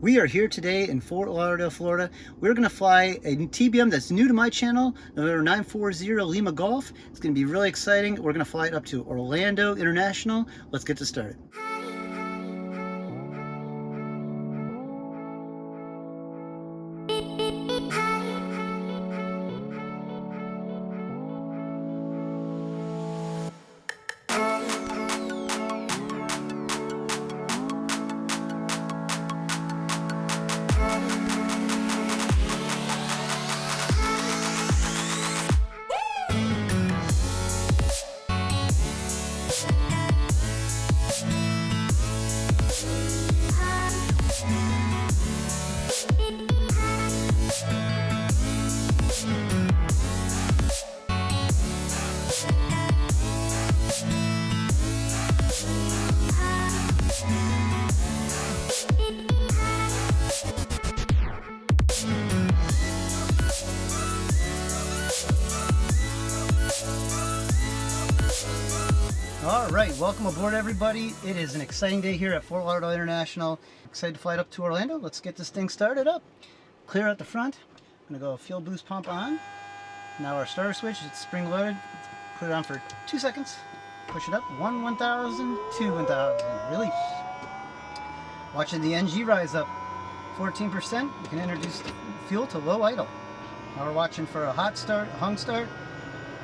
We are here today in Fort Lauderdale, Florida. We're going to fly a TBM that's new to my channel, number 940 Lima Golf. It's going to be really exciting. We're going to fly it up to Orlando International. Let's get this started. All right, welcome aboard everybody. It is an exciting day here at Fort Lauderdale International. Excited to fly it up to Orlando. Let's get this thing started up. Clear out the front. I'm gonna go fuel boost pump on. Now our starter switch, it's spring loaded. Put it on for 2 seconds. Push it up, 1,000, 2,000, release. Watching the NG rise up 14%. You can introduce fuel to low idle. Now we're watching for a hot start, a hung start.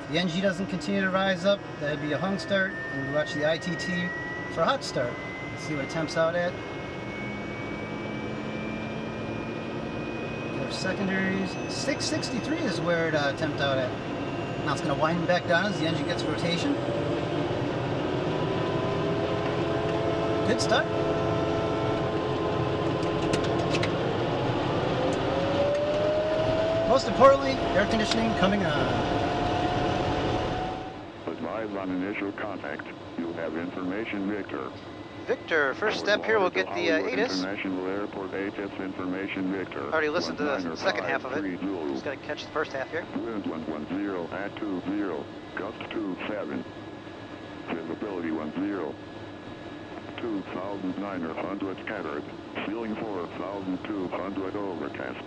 If the NG doesn't continue to rise up, that'd be a hung start, and we watch the ITT for a hot start. Let's see what it temps out at. Their secondaries, 663 is where it temped out at. Now it's going to wind back down as the engine gets rotation. Good start. Most importantly, air conditioning coming on. On initial contact, you'll have information Victor. Victor, first step here, we'll get the ATIS. International Airport ATIS information Victor. Already listened to the second half of it. Just got to catch the first half here. Wind 110 at 20, gust 27. Visibility 10. 2,900 scattered. Ceiling 4,200 overcast.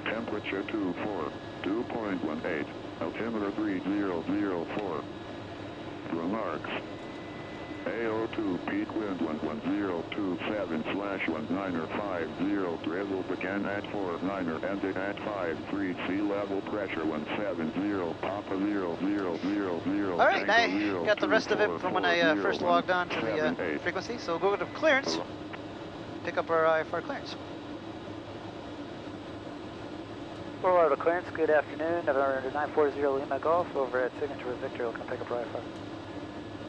Temperature 24, 2.18. Altimeter 3004. Remarks. AO2 peak wind 11027/1950. Drizzle began at 49er, ended at 53. Sea level pressure 170. Papa 0000. All right, I got the rest of it from when I first logged on to the frequency. So we'll go to clearance. Pick up our IFR clearance. Fort Lauderdale clearance, good afternoon. November 940 Lima Golf over at Signature with Victor. We'll come pick up our IFR.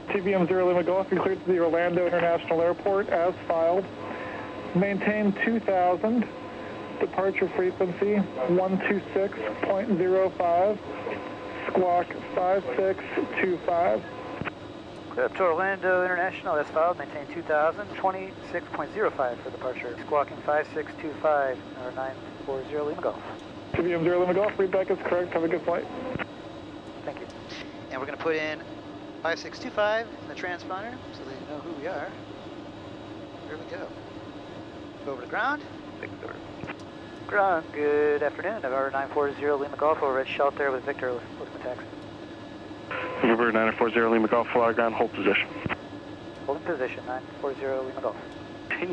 TBM940 Lima Golf, you cleared to the Orlando International Airport as filed. Maintain 2000. Departure frequency 126.05. Squawk 5625. Clear up to Orlando International, that's filed. Maintain 2000. 26.05 for departure. Squawking 5625 or 940 Lima Golf. TBM940 Lima Golf, feedback is correct. Have a good flight. Thank you. And we're going to put in 5625 in the transponder so they know who we are. Here we go. Go over to ground. Victor. Ground, good afternoon. November 940 Lima Golf over at Shelter with Victor. Looking for taxi. November 940 Lima Golf, fly ground, hold position. Holding position, 940 Lima Golf.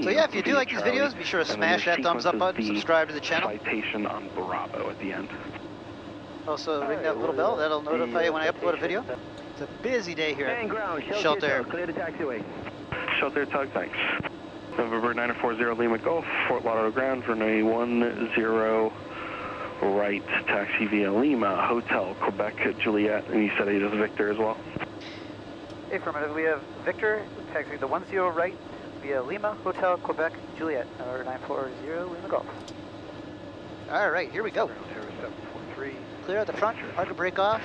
So yeah, if you do like these videos, be sure to smash that thumbs up button, subscribe to the channel. Citation on Bravo at the end. Also ring that little bell, that'll notify you when I upload a video. It's a busy day here at Shelter. Clear the taxiway. Shelter tug, thanks. November 940 Lima Golf, Fort Lauderdale ground, runway 10 right, taxi via Lima, Hotel, Quebec, Juliet, and you said it is Victor as well? Affirmative, we have Victor, taxi the 10 right, via Lima, Hotel, Quebec, Juliet, number 940 Lima Golf. All right, here we go. Clear at the front, hard to break off.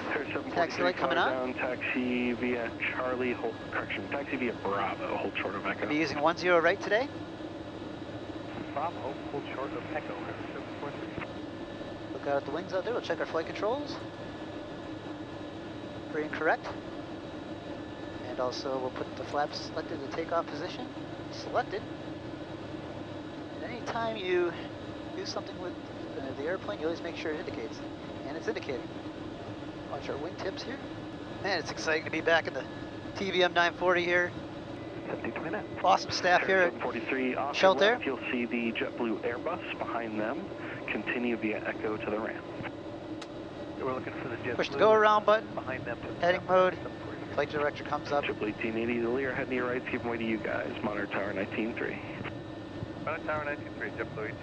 Taxi light coming on. Taxi via Charlie, hold, correction, taxi via Bravo, hold short of Echo. We'll be using 10 right today. Bravo, hold short of Echo. Look out at the wings out there, we'll check our flight controls. Pretty incorrect. And also we'll put the flaps selected to takeoff position. Selected. In any anytime you do something with the airplane, you always make sure it indicates. And it's indicating. Watch our wingtips here. Man, it's exciting to be back in the TBM940 here. Awesome staff here at 43 off Shelter. your left, you'll see the JetBlue Airbus behind them. Continue via Echo to the ramp. We're looking for the JetBlue. Push the go around button. Behind them. Heading mode. Flight director comes up. JetBlue 1880 to Lear, heading to your right, giving way to you guys. Monitor Tower 19-3. Monitor Tower 19-3, JetBlue 18.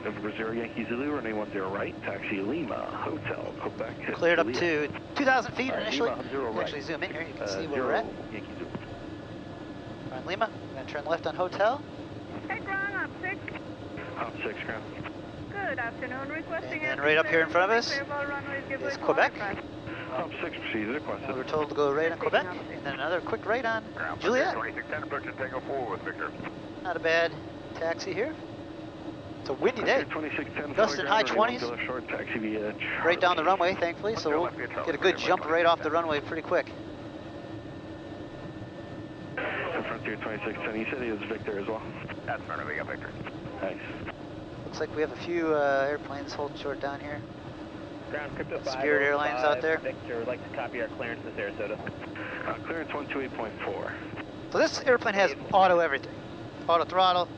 November 0 Yankee Zulu, runway 10 right, taxi Lima, Hotel, Quebec. Cleared up Juliet. to 2,000 feet initially. Lima, 0 right. Actually zoom in here, you can see where 0 we're at. Yankee Zulu. All right, Lima, we're gonna turn left on Hotel. Hey, ground up 6. Hop 6 ground. Good afternoon. Requesting And then right up here in front of us is Quebec. Hop 6 proceeds requested. We were told to go right on Quebec, and then another quick right on Juliet. 2610, approaching Takeoff 4 with Victor. Not a bad taxi here. It's a windy day. 2610, Gust in high 20s. Short taxi via Right down the runway, thankfully, so we'll get a good jump right off the runway pretty quick. Frontier 2610, you said he was Victor as well. That's front of me, Victor. Nice. Looks like we have a few airplanes holding short down here. Ground Crypto 505, Spirit Airlines out there. Victor would like to copy our clearance to Sarasota. Clearance 128.4. So this airplane has auto everything. Auto throttle.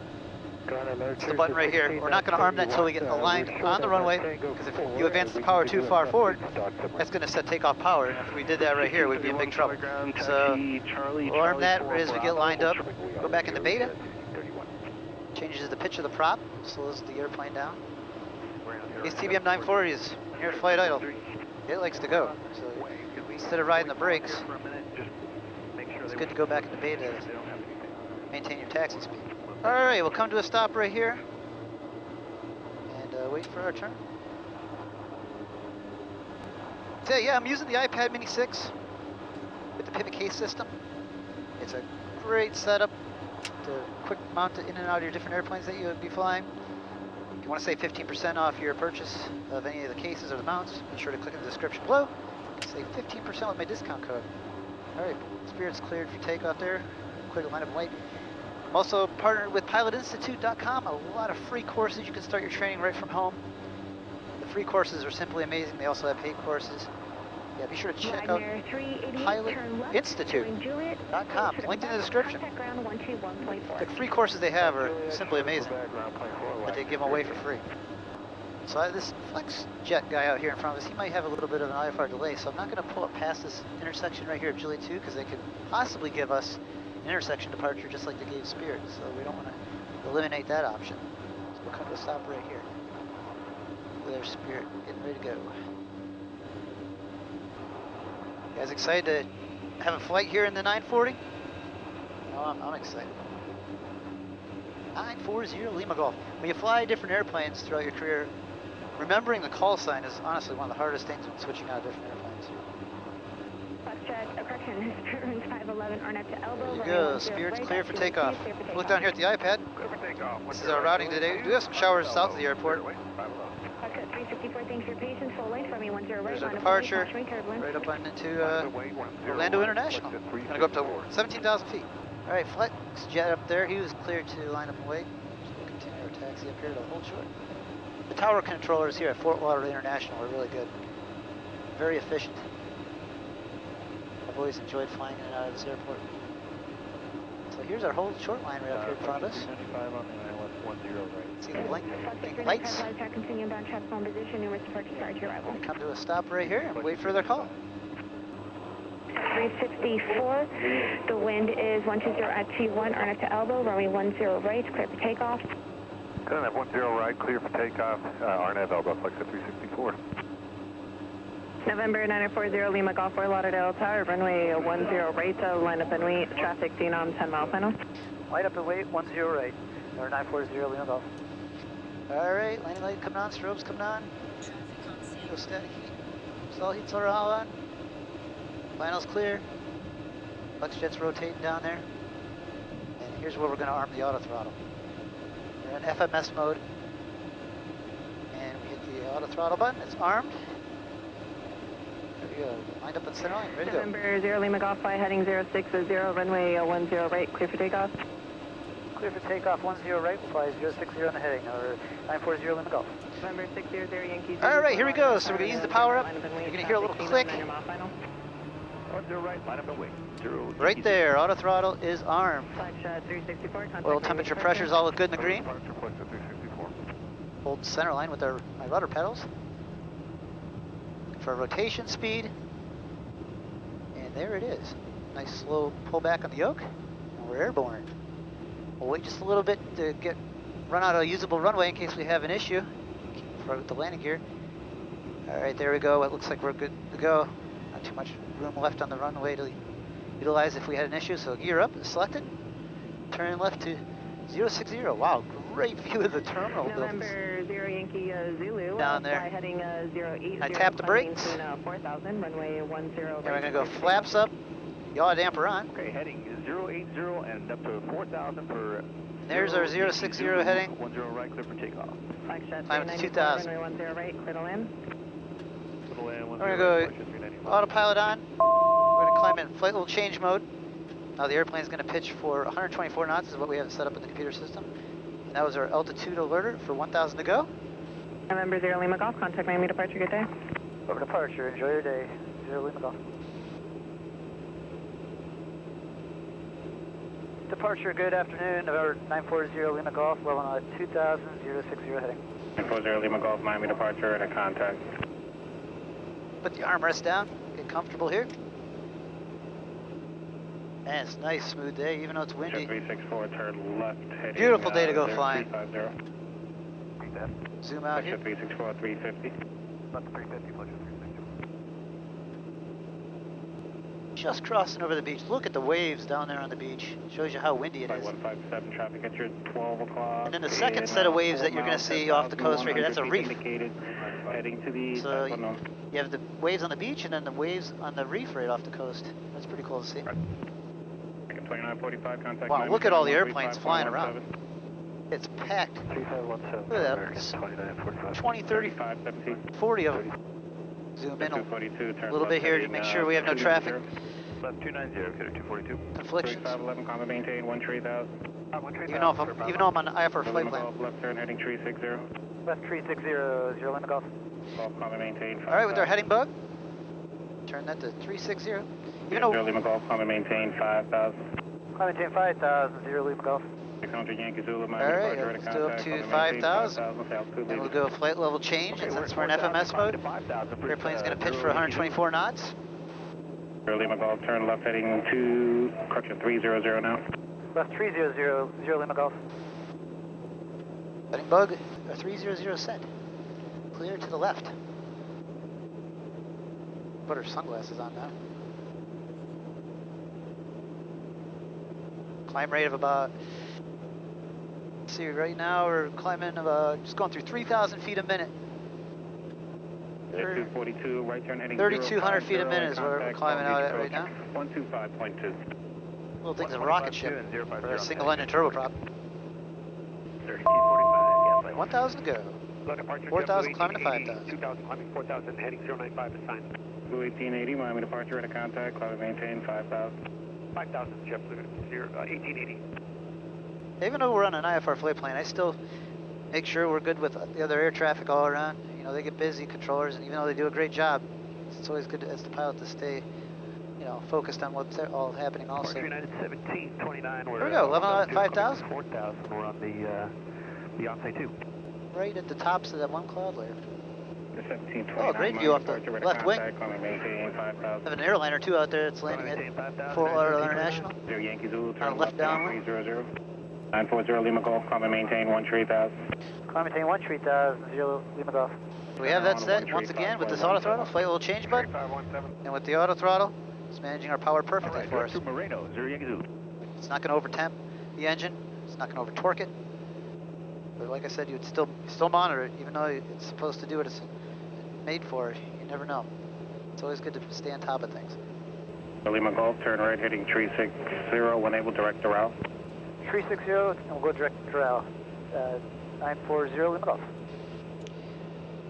It's the button right here. We're not going to arm that until we get aligned on the runway, because if you advance the power too far forward, that's going to set takeoff power. And if we did that right here, we'd be in big trouble. So we'll arm that right as we get lined up. Go back into beta. Changes the pitch of the prop, slows the airplane down. These TBM940s, when you're at flight idle, it likes to go. So instead of riding the brakes, it's good to go back into beta to maintain your taxi speed. All right, we'll come to a stop right here and wait for our turn. So yeah, I'm using the iPad Mini 6 with the pivot case system. It's a great setup to quick mount it in and out of your different airplanes that you would be flying. If you want to save 15% off your purchase of any of the cases or the mounts, be sure to click in the description below. Save 15% with my discount code. All right, Spirit's cleared for takeoff there. Clear to line up and wait. I'm also partnered with pilotinstitute.com, a lot of free courses. You can start your training right from home. The free courses are simply amazing. They also have paid courses. Yeah, be sure to check out pilotinstitute.com, linked in the description. The free courses they have are simply amazing, but they give them away for free. So this Flex Jet guy out here in front of us, he might have a little bit of an IFR delay, so I'm not going to pull up past this intersection right here at Juliet 2, because they could possibly give us an intersection departure just like they gave Spirit, so we don't want to eliminate that option. So we'll come to a stop right here. There's Spirit, getting ready to go. You guys excited to have a flight here in the 940? No, I'm excited. 940 Lima Golf. When you fly different airplanes throughout your career, remembering the call sign is honestly one of the hardest things when switching out of different airplanes. There you go, Spirit's clear for takeoff. Look down here at the iPad. This is our routing today. We do have some showers south of the airport. There's our departure, right up on into Orlando International. Gonna go up to 17,000 feet. All right, Flex Jet up there, he was cleared to line up and wait. So we'll continue our taxi up here to hold short. The tower controllers here at Fort Lauderdale International are really good. Very efficient. I've always enjoyed flying in and out of this airport. So here's our hold short line right up here in front of us. See the blink lights? We come to a stop right here and wait for their call. 364, the wind is 120 at T1, earn up to elbow, runway 10 right, clear for takeoff. Good enough, 10 right, clear for takeoff, RNAV elbow, flex at 364. November 940 Lima Golf 4 Lauderdale Tower, runway 10 right, line up and wait, traffic denom 10 mile final. Line up and wait, 10 right, or 940 Lima Golf. All right, landing light coming on, strobes coming on. No static heat. Stall heats are all on. Final's clear. Flex Jet's rotating down there. And here's where we're going to arm the auto throttle. We're in FMS mode. And we hit the auto throttle button. It's armed. There we go. Lined up in center line. Ready to go. November 0 Lima Golf Fly heading 060, runway 10 right, clear for takeoff. Clear for takeoff 10 right, fly 060 on the heading, or 940 Lima Golf. November 600 Yankee. All right, here we go. So we're gonna use the power up. You're gonna hear a little click. 10 right, line up and wait. 0. Right there, auto throttle is armed. Flag shot 364. Oil temperature pressures all look good in the green. Departure, flight 364. Hold center line with my rudder pedals. For rotation speed. And there it is. Nice slow pullback on the yoke. And we're airborne. We'll wait just a little bit to run out of usable runway in case we have an issue for the landing gear. All right, there we go. It looks like we're good to go. Not too much room left on the runway to utilize if we had an issue. So gear up, selected. Turn left to 060. Wow, great view of the terminal buildings. November 0 Yankee Zulu. Down there. Fly heading 080. I tapped the brakes. 4000, runway 10. And we're gonna go flaps up, yaw damper on. Okay, heading 080 and up to 4,000 per. There's our 060 heading. 10 right, clear for takeoff. Flag shot Climb to 394, 2000. runway 10 right, clear to land. We're gonna go autopilot on. We're gonna climb in flight level change mode. Now the airplane's gonna pitch for 124 knots is what we have set up in the computer system. And that was our altitude alerter for 1,000 to go. November 0 Lima Golf, contact Miami departure, good day. Over departure, enjoy your day. 0 Lima Golf. Departure, good afternoon. November 940 Lima Golf, level on 2000, 060 heading. 940 Lima Golf, Miami departure and a contact. Put the armrest down, get comfortable here. And it's a nice, smooth day, even though it's windy. 364, turn left, heading. Beautiful day to go flying. 350. Zoom out here. 364, 350. Left 350, pleasure 360. Just crossing over the beach. Look at the waves down there on the beach. Shows you how windy it Flight is. 157, traffic at your 12 o'clock. And then the second set of waves that you're going to see off the coast right here, that's a reef. Indicated, heading to the So you have the waves on the beach and then the waves on the reef right off the coast. That's pretty cool to see. 2945, contact. Wow, look at all the airplanes flying around. It's packed. 3517. Look at that. 20, 30, 40 of them. Zoom in a little bit here to make sure we have no traffic Left 290, clear 242. conflictions. 3511, comma maintain 13,000. Even though I'm on the IFR flight plan. Left turn heading 360. Left 360, 0 Lima Golf. Golf, comma maintain 5,000. All right, with our heading bug, turn that to 360. Even though 0 Lima Golf, comma maintain 5,000. maintain 5,000, 0 Lima Golf. 600 Yankee Zulu, All Miami right, departure let's at a go up contact, to comma maintain 5,000. 5,000, South Coulee. And we'll go flight level change, and since we're in FMS mode, airplane's going to pitch for 124 knots. 0 Lima Golf, turn left heading to, correction, 300 now. Left 300, 0 Lima Golf. Heading bug, 300 set. Clear to the left. Put our sunglasses on now. Climb rate of about, let's see, right now we're climbing about, just going through 3,000 feet a minute. 242, right turn heading 3,200 feet a 050, minute is where we're contact, climbing out at Beach right now. 125.2. Little thing's a rocket ship or a single engine turboprop. 1345, 1,000 to go. 4,000 climbing to 5,000. 2,000 climbing 4,000, heading 095 is signed. 1880, Miami departure at a contact, climb maintain 5,000. 5,000, Jeff, 1880. Even though we're on an IFR flight plane, I still make sure we're good with the other air traffic all around. You know, they get busy, controllers, and even though they do a great job, it's always good as the pilot to stay, you know, focused on what's all happening also. 1729, Here we go, level at 5,000. 4,000, we're on the Beyonce 2. Right at the tops of that one cloud layer. 1729, Oh, great view off the departure at a left wing. contact, climb maintain 5,000. I have an airliner too out there that's landing at Fort Lauderdale International. 0 Yankee Zulu, On turn left down. 300. 940 Lima Golf, climb maintain 13,000. Climb maintain 13,000, 0 Lima Golf. We have that set once again with this auto throttle, flight level change button. 3517. And with the auto throttle, it's managing our power perfectly for us. To Moreno, 0 Yankee Zulu. It's not going to over temp the engine. It's not going to over torque it. But like I said, you'd still monitor it, even though it's supposed to do what it's made for. You never know. It's always good to stay on top of things. Lima Golf, turn right heading 360 when able, direct to route. 360, and we'll go direct to RAL. 940 Lima Golf.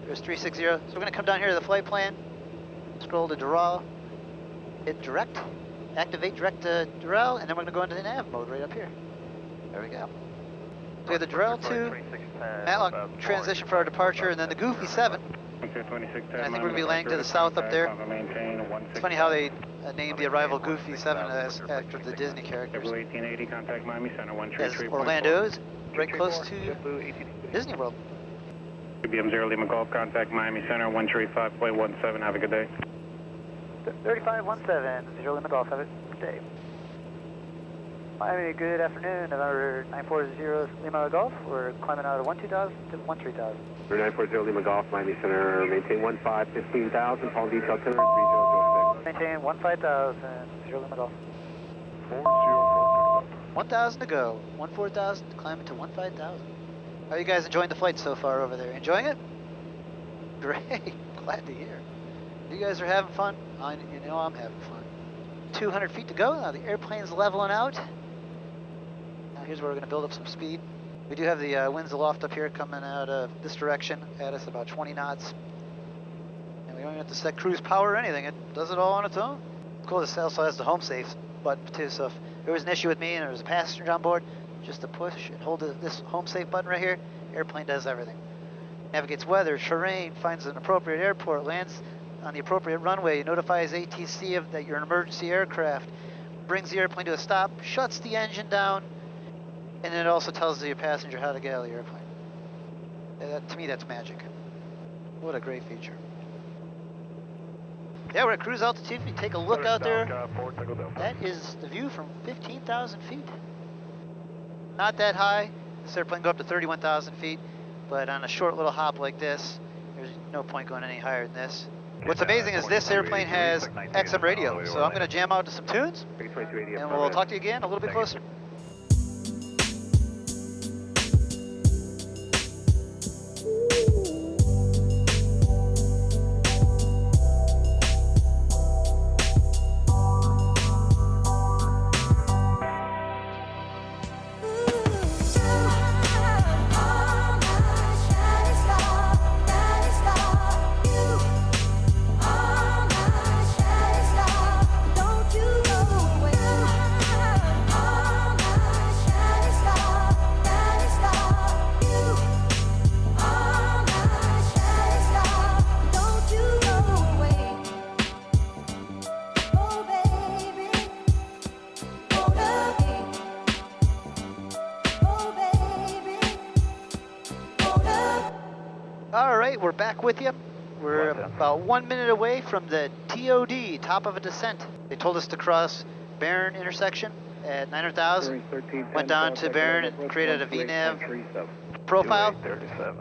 There's 360. So we're going to come down here to the flight plan, scroll to Doral, hit direct, activate direct to Doral, and then we're going to go into the nav mode right up here. There we go. We have the Drell 2, Matlock transition for our departure, and then the Goofy 7. And I think we're going to be landing to the south up there. It's funny how they named the arrival Goofy 7 as after the Disney characters. As Orlando is right close to Disney World. TBM 0 Lima Golf, contact Miami Center 135.17. Have a good day. 3517, 0 Lima Golf, have a good day. Miami, good afternoon, November 940 Lima Golf. We're climbing out of 12,000 to 13,000. 940 Lima Golf, Miami Center, maintain 15,000, Palm Beach Altimeter 3006. Maintain 15,000, 0 Lima Golf. 1,000 to go, 14,000 climbing to 15,000. How are you guys enjoying the flight so far over there? Enjoying it? Great, glad to hear. You guys are having fun? You know I'm having fun. 200 feet to go, now the airplane's leveling out. Now here's where we're going to build up some speed. We do have the winds aloft up here coming out of this direction at us about 20 knots. And we don't even have to set cruise power or anything, it does it all on its own. It's cool, this also has the home safe button too, so if there was an issue with me and there was a passenger on board, just to push and hold this home safe button right here, airplane does everything. Navigates weather, terrain, finds an appropriate airport, lands on the appropriate runway, notifies ATC that you're an emergency aircraft, brings the airplane to a stop, shuts the engine down, and it also tells the passenger how to get out of the airplane. To me, that's magic. What a great feature. Yeah, we're at cruise altitude. If you take a look out there, that is the view from 15,000 feet. Not that high. This airplane go up to 31,000 feet, but on a short little hop like this, there's no point going any higher than this. What's amazing is this airplane has XM radio, so I'm going to jam out to some tunes, and we'll talk to you again a little bit closer. We're back with you. We're about 1 minute away from the TOD, top of a descent. They told us to cross Barron intersection at 900,000. Went down to Barron and created a VNAV profile.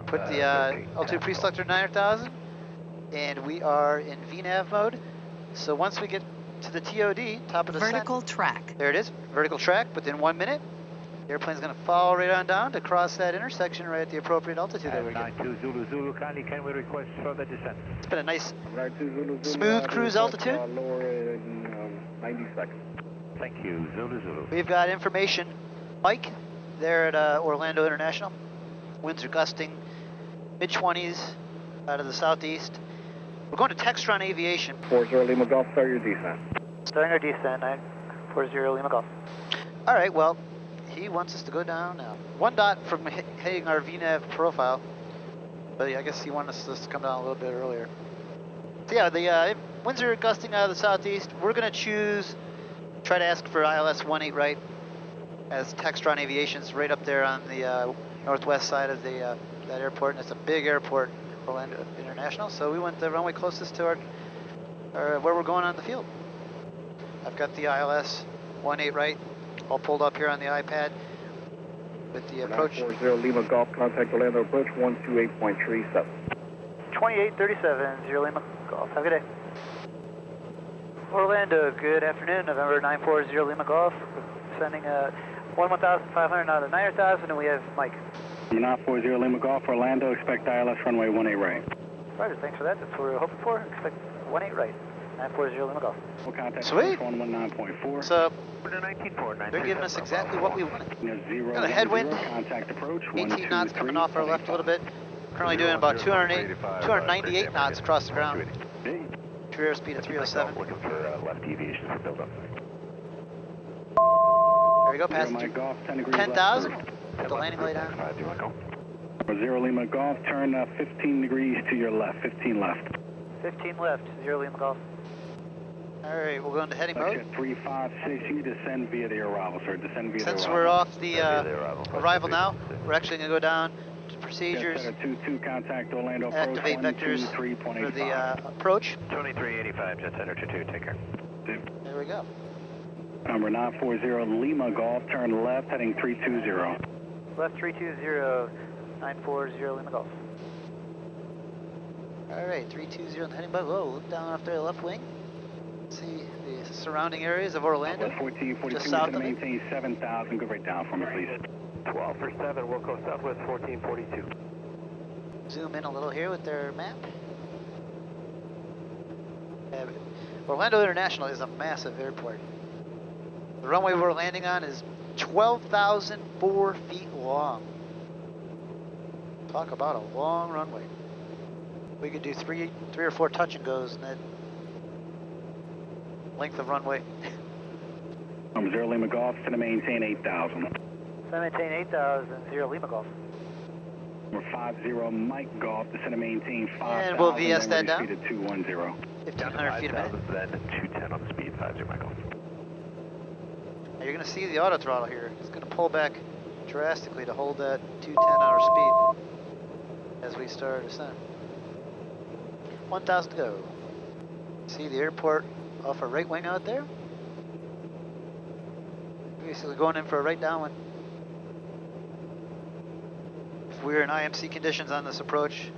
Put the altitude preselector at 900,000. And we are in VNAV mode. So once we get to the TOD, top of the descent. Vertical track. There it is, vertical track within 1 minute. The airplane's going to fall right on down to cross that intersection right at the appropriate altitude that we're getting. 92 Zulu Zulu, kindly can we request further descent? It's been a nice, smooth cruise altitude. Lower in 90 seconds. Thank you, Zulu Zulu. We've got information. Mike, there at Orlando International. Winds are gusting mid-20s out of the southeast. We're going to Textron Aviation. 40 Lima Golf, start your descent. Starting our descent, 940 Lima Golf. All right, well, he wants us to go down now. 1 dot from hitting our VNAV profile, but I guess he wants us to come down a little bit earlier. So yeah, the winds are gusting out of the southeast. We're going to try to ask for ILS 18 right, as Textron Aviation's right up there on the northwest side of that airport, and it's a big airport, Orlando International. So we went the runway closest to our where we're going on the field. I've got the ILS 18 right, all pulled up here on the iPad with the approach. 940 Lima Golf, contact Orlando approach 128.37. 2837, 0 Lima Golf. Have a good day. Orlando, good afternoon. November 940 Lima Golf. We're sending 1,500 out of 900,000, and we have Mike. 940 Lima Golf, Orlando, expect ILS runway 18 right. Roger, thanks for that. That's what we were hoping for. Expect 18 right. 940 Lima Golf. We'll contact Sweet. 119.4. So, they're giving us exactly what we wanted. Got a headwind, Contact approach, 18 knots coming off our left a little bit. Currently doing about 298 knots across the ground. True airspeed of 307. Looking for left deviation for build up. There we go, passenger. Mike Golf, 10 degrees 10,000. left. Put the landing light on. 0 Lima Golf, turn 15 degrees to your left, 15 left. 15 left, 0 Lima Golf. Alright, we'll go into heading mode. 356, you descend via the arrival, sir. Descend via Since the we're arrival. off the arrival now, we're actually going to go down to procedures, 22, contact Orlando approach, activate vectors 123.85. for the approach. 2385, Jet Center 22, take care. There we go. Number 940 Lima Golf, turn left, heading 320. Left 320, 940 Lima Golf. Alright, 320 and heading back. Whoa, look down off there, left wing. See the surrounding areas of Orlando. 1442, just south of it. maintain 7,000. Go right down for me, please. 12 for 7, Wilco Southwest 1442. Zoom in a little here with their map. Orlando International is a massive airport. The runway we're landing on is 12,004 feet long. Talk about a long runway. We could do three or four touch and goes in that length of runway. Number 0 Lima Golf, to maintain 8,000. So maintain 8,000, 0 Lima Golf. Number 50 Mike Golf, descend and maintain 5,000. And we'll VS that down. Speed at 210. 1,500 feet a minute. Then 210 on the speed, 50 Michael. Now you're going to see the auto throttle here. It's going to pull back drastically to hold that 210 hour speed as we start our descent. 1,000 to go. See the airport off our right wing out there? Basically going in for a right downwind. If we're in IMC conditions on this approach,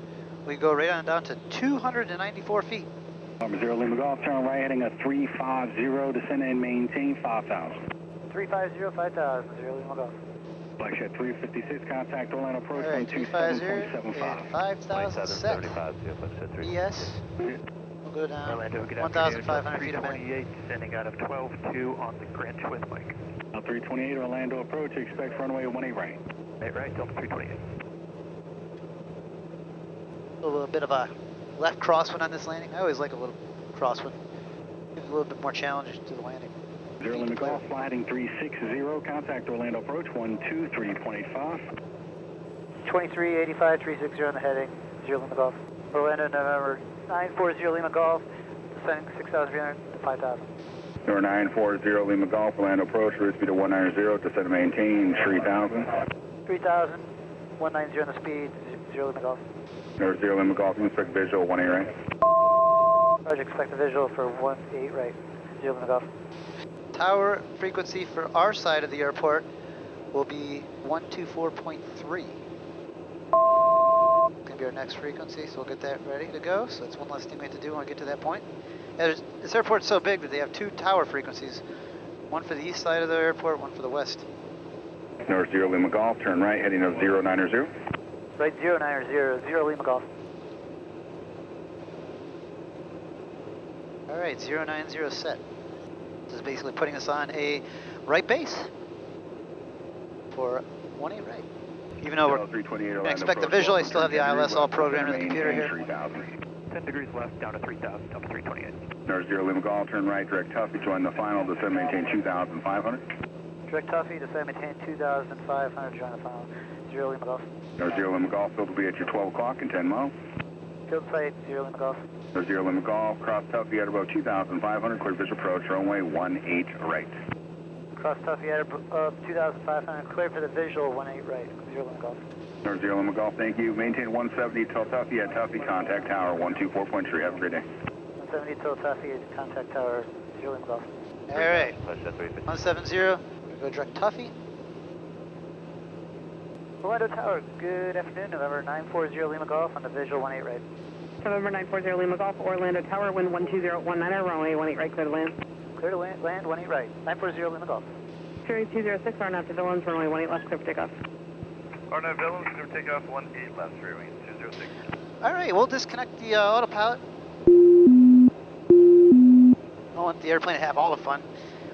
we go right on down to 294 feet. Number 0 Lima Golf, turn right, heading a 350, descend and maintain 5,000. 350, 5,000, 0 Lima Golf. Black Shed 356, contact Orlando approach, Alright, 127.75. 5,000 set. 2775, ES. We'll go down Orlando, good 1,500 feet a minute. 328, descending out of 12-2 on the Greenwich with Mike. 328 Orlando approach, expect runway 18 right. 8 right, Delta 328. A little bit of a left crosswind on this landing. I always like a little crosswind. Gives a little bit more challenge to the landing. 0 Lima Golf, sliding 360, contact Orlando approach, 123.85. 2385, 360 on the heading, 0 Lima Golf. Orlando, November 940 Lima Golf, descending 6,300 to 5,000. Number 940 Lima Golf, Orlando approach, route speed of 190, descend and maintain 3,000. 3,000, 190 on the speed, 0 Lima Golf. Number 0 Lima Golf, expect visual 18 right. Roger, expect the visual for 18 right, 0 Lima Golf. Tower frequency for our side of the airport will be 124.3. Going to be our next frequency, so we'll get that ready to go. So that's one less thing we have to do when we get to that point. This airport's so big that they have two tower frequencies. One for the east side of the airport, one for the west. Number 0 Lima Golf, turn right, heading of 090. Right, 090, 0 Lima Golf. All right, 090 set. This is basically putting us on a right base for 18 right. Even though we're going to expect the visual, I still have the ILS all programmed in the computer here. 10 degrees left, down to 3,000, Delta 328. Number 0 Lima Golf, turn right, direct Tuffy, join the final, descend, maintain 2,500. Direct Tuffy, descend, maintain 2,500, join the final, 0 Lima Golf. Number 0 Lima Golf, field will be at your 12 o'clock in 10 miles. Field site, 0 Lima Golf. Number 0 Lima Golf, cross Tuffy at about 2,500, clear visual approach, runway 18 right. Cross Tuffy at 2,500, clear for the visual, 18 right, 0 Lima Golf. Number 0 Lima Golf, thank you. Maintain 170 till Tuffy at Tuffy, contact tower 124.3. Have a great day. 170 till Tuffy at contact tower, 0 Lima Golf. All right, 170, we're going to go direct Tuffy. Orlando Tower, good afternoon, November 940 Lima Golf on the visual 18 right. November 940 Lima Golf, Orlando Tower, wind 12019, runway 18 right, clear to land. Clear to land, 18 right. 940 Lima Golf. Series 206, RNAV to Villains, runway 18 left, clear for takeoff. RNAV Villains, clear for takeoff, 18 left, freeway 206. All right, we'll disconnect the autopilot. I want the airplane to have all the fun.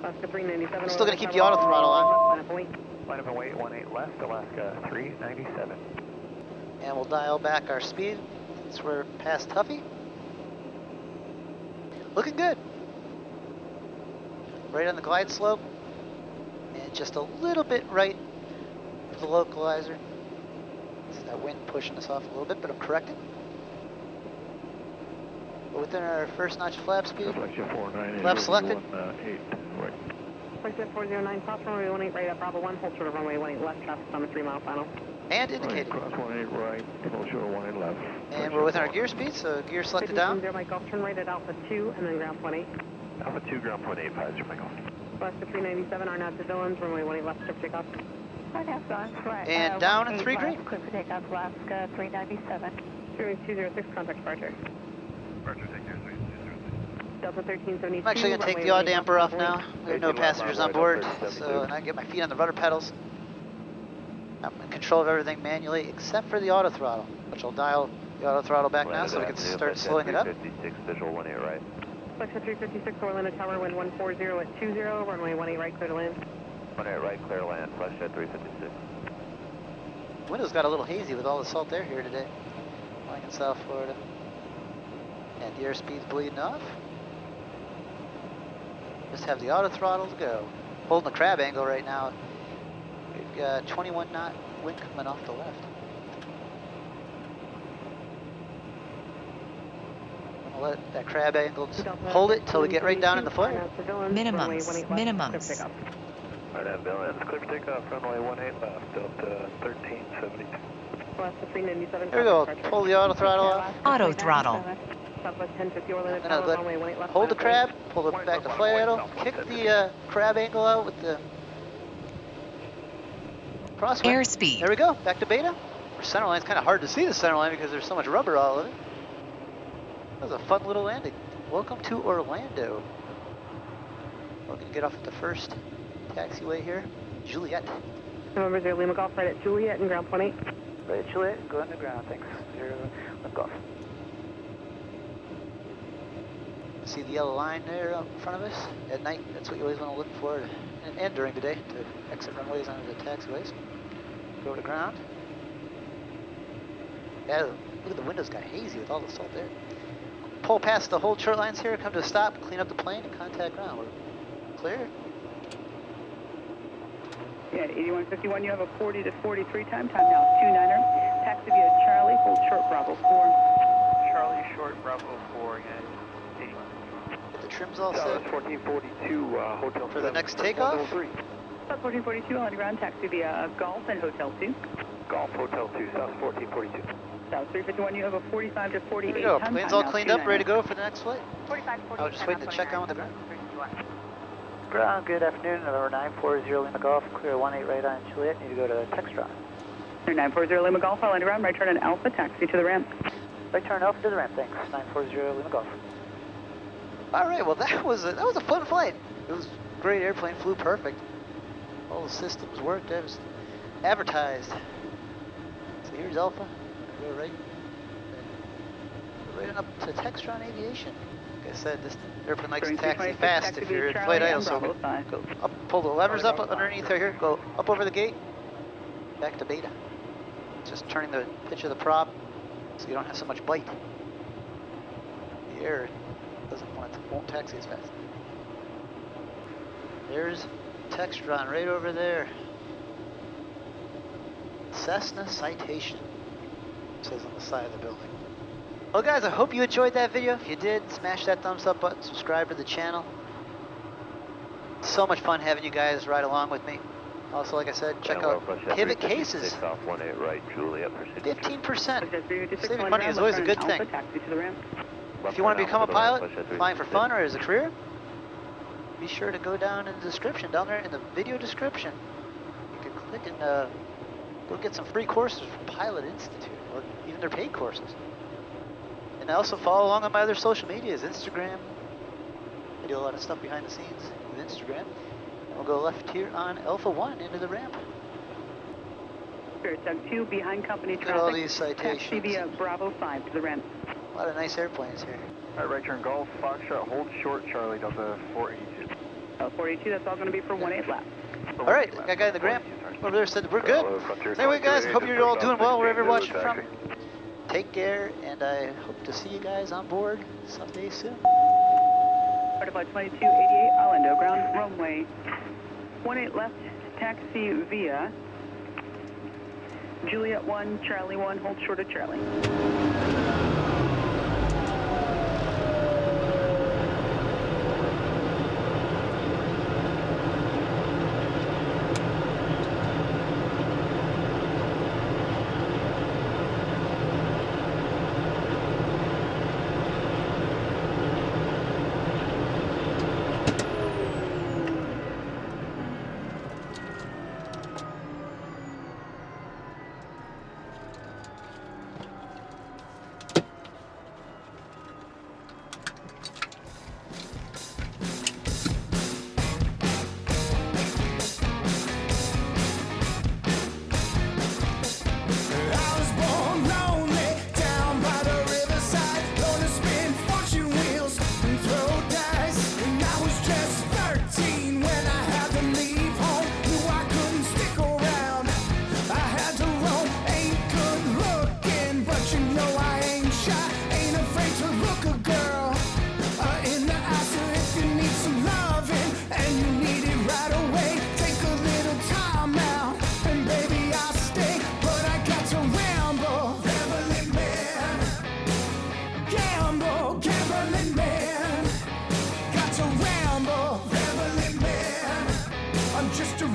Alaska 397. I'm still going to keep the auto throttle on. Line up and wait. Line up and wait, 18 left, Alaska 397. And we'll dial back our speed since we're past Tuffy. Looking good. Right on the glide slope. And just a little bit right of the localizer. It's that wind pushing us off a little bit, but I'm correcting. We're within our first notch of flap speed. Flap selected. Right. Flight 409, cross runway 18 right at Bravo 1, hold short of runway 18 left, traffic on the 3 mile final. And indicated. Cross 18 right, hold short of 18 left. And we're within our gear speed, so gear selected down. 0 Mike Golf, turn right at Alpha 2 and then ground 28. Alpha 2, ground point 8, 50 Mike Golf. Alaska 397, RNAV to Villains, runway 18 left, clear for takeoff. And down in 3 green. Clear for takeoff, Alaska 397. 206, contact departure. Departure, take care, 306. Delta 1372. I'm actually going to take the yaw damper off now. We have no passengers on board, so I can get my feet on the rudder pedals. I'm in control of everything manually except for the auto throttle, which I'll dial the auto throttle back now so we can start slowing it up. 356, visual 18 right. Flight 356, Orlando Tower, wind 140 at 20, runway 18 right, clear to land. 18 right, clear to land, flash jet 356. The window's got a little hazy with all the salt air here today, flying in South Florida. And the airspeed's bleeding off. Just have the auto throttle to go. Holding the crab angle right now. We've got 21 knot wind coming off the left. I'll let that crab angle hold it till we get right down in the flare. Minimums. RNAV Villains, clear for takeoff, runway 18 left, Delta 1372. Alaska 397. There we go. Pull the auto throttle off. Auto throttle. Southwest 1050, Orlando I'm Tower, gonna runway 18 left. hold the crab, pull it back to flare idle, kick the crab angle out with the crosswind. Airspeed. There we go, back to beta. Our center line's kind of hard to see the center line because there's so much rubber all of it. That was a fun little landing. Welcome to Orlando. We're gonna get off at the first taxiway here, Juliet. November 0 Lima Golf, right at Juliet and ground 18. Right at Juliet, go underground, thanks. 0 Lima Golf. See the yellow line there out in front of us? At night, that's what you always want to look for, and during the day, to exit runways onto the taxiways. Go to ground. Yeah, look at the windows, got hazy with all the salt there. Pull past the hold short lines here, come to a stop, clean up the plane, and contact ground. We're clear. Yeah, 8151, you have a 40 to 43 time now, 29er. Taxi via Charlie, hold short Bravo 4. Charlie, short, Bravo 4, again. Get the trims all set. 1442, hotel For the next takeoff. 1442, on ground, taxi via Golf and Hotel 2. Golf, Hotel 2, South 1442. South 351, you have a 45 to 48 There we go, time plane's now, all cleaned up, 29er. ready to go for the next flight. 45, I was just waiting to check on with the ground. 321. Ground, good afternoon, November 940 Lima Golf, clear 18 right on Juliet, need to go to Textron. 940 Lima Golf, Orlando ground, right turn on Alpha, taxi to the ramp. Right turn Alpha to the ramp, thanks. 940 Lima Golf. All right, well that was a fun flight. It was a great airplane, flew perfect. All the systems worked as advertised. So here's Alpha. Go right on up to Textron Aviation. Like I said, this airplane likes to taxi fast if you're in flight idle. So go up, pull the levers up underneath here. Go up over the gate, back to beta. Just turning the pitch of the prop so you don't have so much bite. The air won't taxi as fast. There's Textron right over there. Cessna Citation, it says on the side of the building. Well guys, I hope you enjoyed that video. If you did, smash that thumbs up button, subscribe to the channel. So much fun having you guys ride along with me. Also, like I said, check out Pivot Cases. 15%. Saving money is always a good thing. If you want to become a pilot, flying for fun or as a career, be sure to go down in the description, down there in the video description. You can click and go get some free courses from Pilot Institute, or even their paid courses. And also follow along on my other social medias, Instagram. I do a lot of stuff behind the scenes with Instagram. And we'll go left here on Alpha 1 into the ramp. Spirit Tug 2, behind company Look at traffic. all these citations. Taxi via Bravo 5 to the ramp. A lot of nice airplanes here. Alright, right turn Golf, Foxtrot, hold short, Charlie, Delta 482. 482, that's all going to be for 18 left. Alright, that guy in the ramp over there said we're good. Anyway guys, hope you're all doing well wherever you're watching from. Take care, and I hope to see you guys on board someday soon. Certified 2288, Orlando ground, runway 18 left, taxi via Juliet 1, Charlie 1, hold short of Charlie. Just a